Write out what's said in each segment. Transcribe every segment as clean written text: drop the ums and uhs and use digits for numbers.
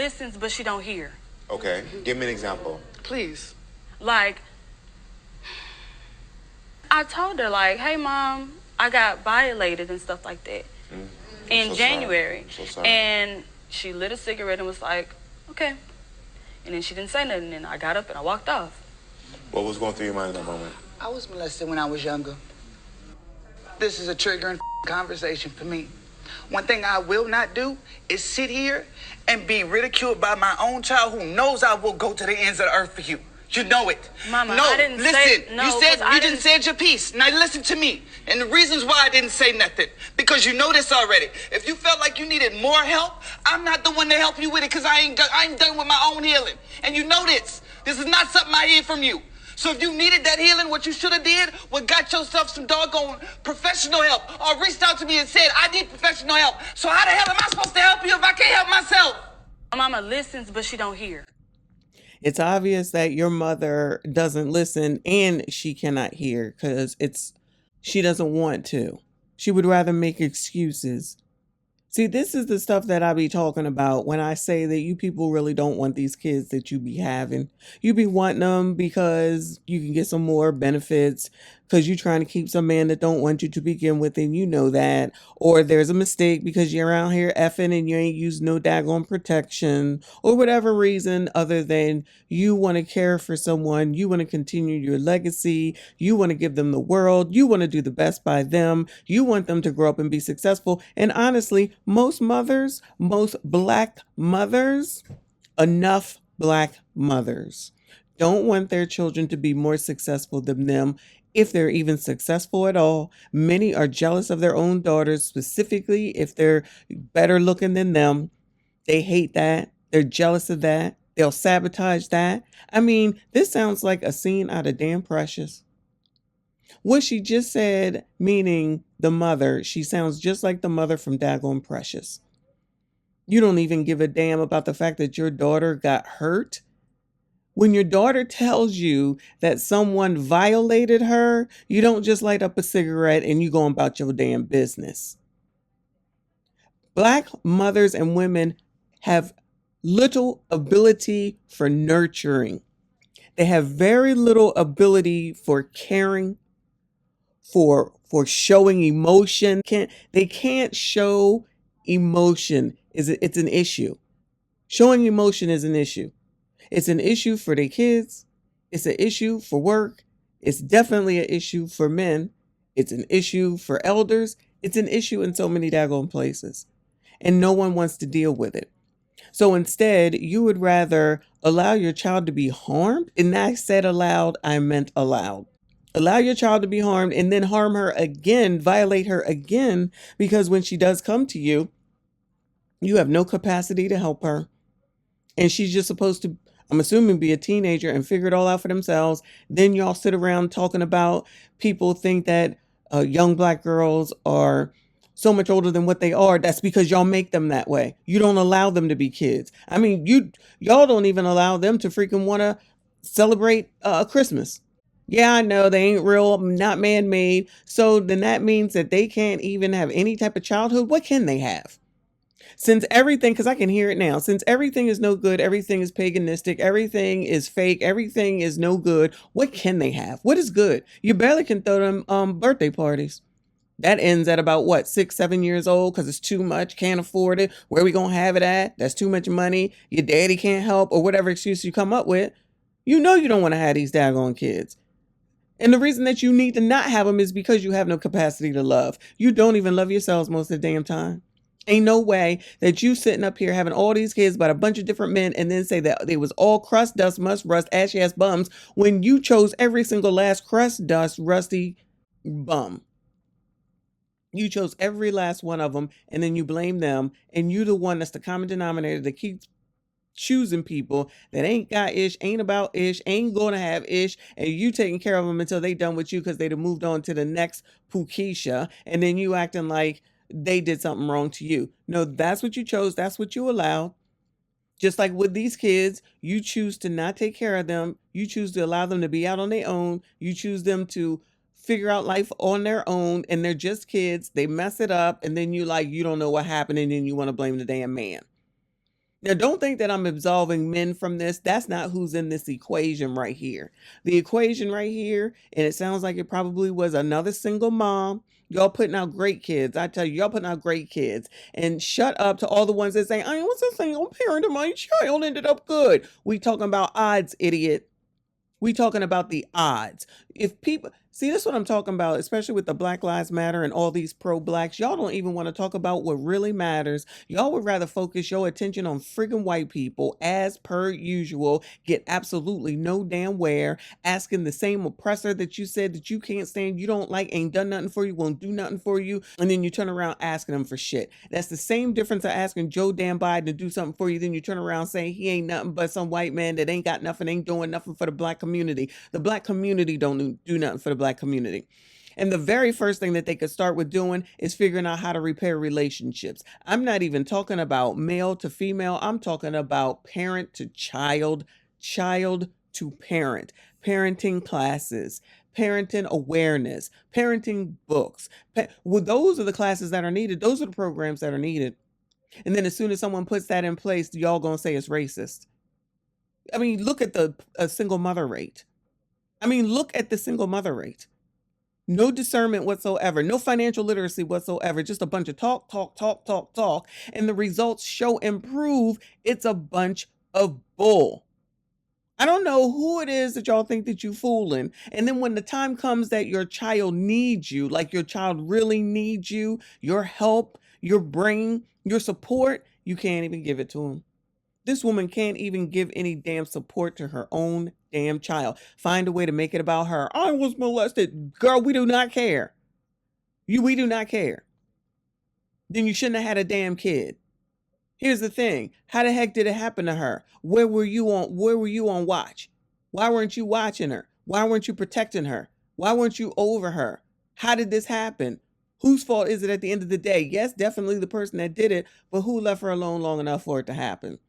listens, but she don't hear. Okay, give me an example. Please. Like, I told her, like, hey, Mom, I got violated and stuff like that in so January. Sorry. So sorry. And she lit a cigarette and was like, okay. And then she didn't say nothing, and I got up and I walked off. What was going through your mind in that moment? I was molested when I was younger. This is a triggering conversation for me. One thing I will not do is sit here and be ridiculed by my own child who knows I will go to the ends of the earth for you. You know it. Mama, no, I didn't listen. say... No, you didn't say your piece. Now listen to me. And the reasons why I didn't say nothing. Because you know this already. If you felt like you needed more help, I'm not the one to help you with it because I ain't done with my own healing. And you know this. This is not something I hear from you. So if you needed that healing, what you should have did was got yourself some doggone professional help or reached out to me and said, I need professional help. So how the hell am I supposed to help you if I can't help myself? My mama listens, but she don't hear. It's obvious that your mother doesn't listen and she cannot hear because she doesn't want to. She would rather make excuses. See, this is the stuff that I be talking about when I say that you people really don't want these kids that you be having. You be wanting them because you can get some more benefits because you're trying to keep some man that don't want you to begin with and you know that. Or there's a mistake because you're around here effing and you ain't used no daggone protection or whatever reason other than you want to care for someone. You want to continue your legacy. You want to give them the world. You want to do the best by them. You want them to grow up and be successful. And honestly, most mothers, most Black mothers, enough Black mothers don't want their children to be more successful than them. If they're even successful at all, many are jealous of their own daughters, specifically if they're better looking than them. They hate that. They're jealous of that. They'll sabotage that. I mean, this sounds like a scene out of Damn Precious. What she just said, meaning the mother, she sounds just like the mother from Daggone Precious. You don't even give a damn about the fact that your daughter got hurt. When your daughter tells you that someone violated her, you don't just light up a cigarette and you go about your damn business. Black mothers and women have little ability for nurturing. They have very little ability for caring, for showing emotion. They can't show emotion. It's an issue. Showing emotion is an issue. It's an issue for their kids. It's an issue for work. It's definitely an issue for men. It's an issue for elders. It's an issue in so many daggone places. And no one wants to deal with it. So instead, you would rather allow your child to be harmed. And I said aloud, I meant aloud. Allow your child to be harmed and then harm her again, violate her again, because when she does come to you, you have no capacity to help her. And she's just supposed to, I'm assuming, be a teenager and figure it all out for themselves. Then y'all sit around talking about people think that young Black girls are so much older than what they are. That's because y'all make them that way. You don't allow them to be kids. I mean, y'all don't even allow them to freaking want to celebrate Christmas. Yeah, I know they ain't real, not man-made. So then that means that they can't even have any type of childhood. What can they have? Since everything, because I can hear it now, since everything is no good, everything is paganistic, everything is fake, everything is no good, what can they have? What is good? You barely can throw them birthday parties. That ends at about, what, 6, 7 years old because it's too much, can't afford it. Where we going to have it at? That's too much money. Your daddy can't help or whatever excuse you come up with. You know you don't want to have these daggone kids. And the reason that you need to not have them is because you have no capacity to love. You don't even love yourselves most of the damn time. Ain't no way that you sitting up here having all these kids by a bunch of different men and then say that they was all crust, dust, must, rust, ashy ass bums when you chose every single last crust, dust, rusty bum. You chose every last one of them and then you blame them and you the one that's the common denominator that keeps choosing people that ain't got ish, ain't about ish, ain't gonna have ish, and you taking care of them until they done with you because they'd have moved on to the next Pukisha, and then you acting like they did something wrong to you. No, that's what you chose. That's what you allowed. Just like with these kids, you choose to not take care of them. You choose to allow them to be out on their own. You choose them to figure out life on their own, and they're just kids. They mess it up, and then you don't know what happened, and then you want to blame the damn man. Now, don't think that I'm absolving men from this. That's not who's in this equation right here. The equation right here, and it sounds like it probably was another single mom. Y'all putting out great kids. I tell you, y'all putting out great kids. And shut up to all the ones that say, I was a single parent and my child ended up good. We talking about odds, idiot. We talking about the odds. If people see, this is what I'm talking about, especially with the Black Lives Matter and all these pro-blacks. Y'all don't even want to talk about what really matters. Y'all would rather focus your attention on friggin' white people as per usual, get absolutely no damn where, asking the same oppressor that you said that you can't stand, you don't like, ain't done nothing for you, won't do nothing for you, and then you turn around asking them for shit. That's the same difference of asking Joe Dan Biden to do something for you, then you turn around saying he ain't nothing but some white man that ain't got nothing, ain't doing nothing for the black community. The black community don't do nothing for the black community. And the very first thing that they could start with doing is figuring out how to repair relationships. I'm not even talking about male to female. I'm talking about parent to child, child to parent, parenting classes, parenting awareness, parenting books. Well, those are the classes that are needed. Those are the programs that are needed. And then as soon as someone puts that in place, y'all gonna say it's racist. I mean, look at the single mother rate. Look at the single mother rate. No discernment whatsoever, no financial literacy whatsoever, just a bunch of talk, talk, talk, talk, talk. And the results show and prove it's a bunch of bull. I don't know who it is that y'all think that you fooling. And then when the time comes that your child needs you, like your child really needs you, your help, your brain, your support, you can't even give it to them. This woman can't even give any damn support to her own damn child. Find a way to make it about her. I was molested. Girl, we do not care. We do not care. Then you shouldn't have had a damn kid. Here's the thing. How the heck did it happen to her? Where were you on watch? Why weren't you watching her? Why weren't you protecting her? Why weren't you over her? How did this happen? Whose fault is it at the end of the day? Yes, definitely the person that did it, but who left her alone long enough for it to happen?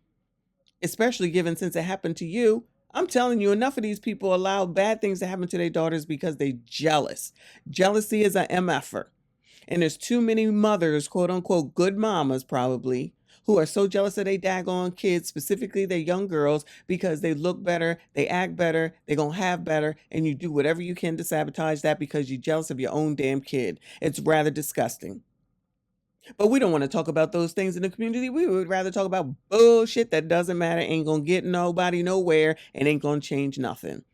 Especially given since it happened to you. I'm telling you, enough of these people allow bad things to happen to their daughters because they're jealous. Jealousy is an MFer. And there's too many mothers, quote unquote, good mamas probably, who are so jealous of their daggone kids, specifically their young girls, because they look better, they act better, they're going to have better, and you do whatever you can to sabotage that because you're jealous of your own damn kid. It's rather disgusting. But we don't want to talk about those things in the community. We would rather talk about bullshit that doesn't matter, ain't going to get nobody nowhere, and ain't going to change nothing.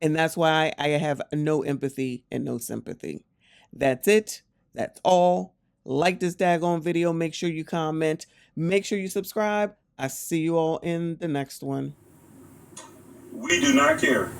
And that's why I have no empathy and no sympathy. That's it. That's all. Like this daggone video. Make sure you comment. Make sure you subscribe. I see you all in the next one. We do not care.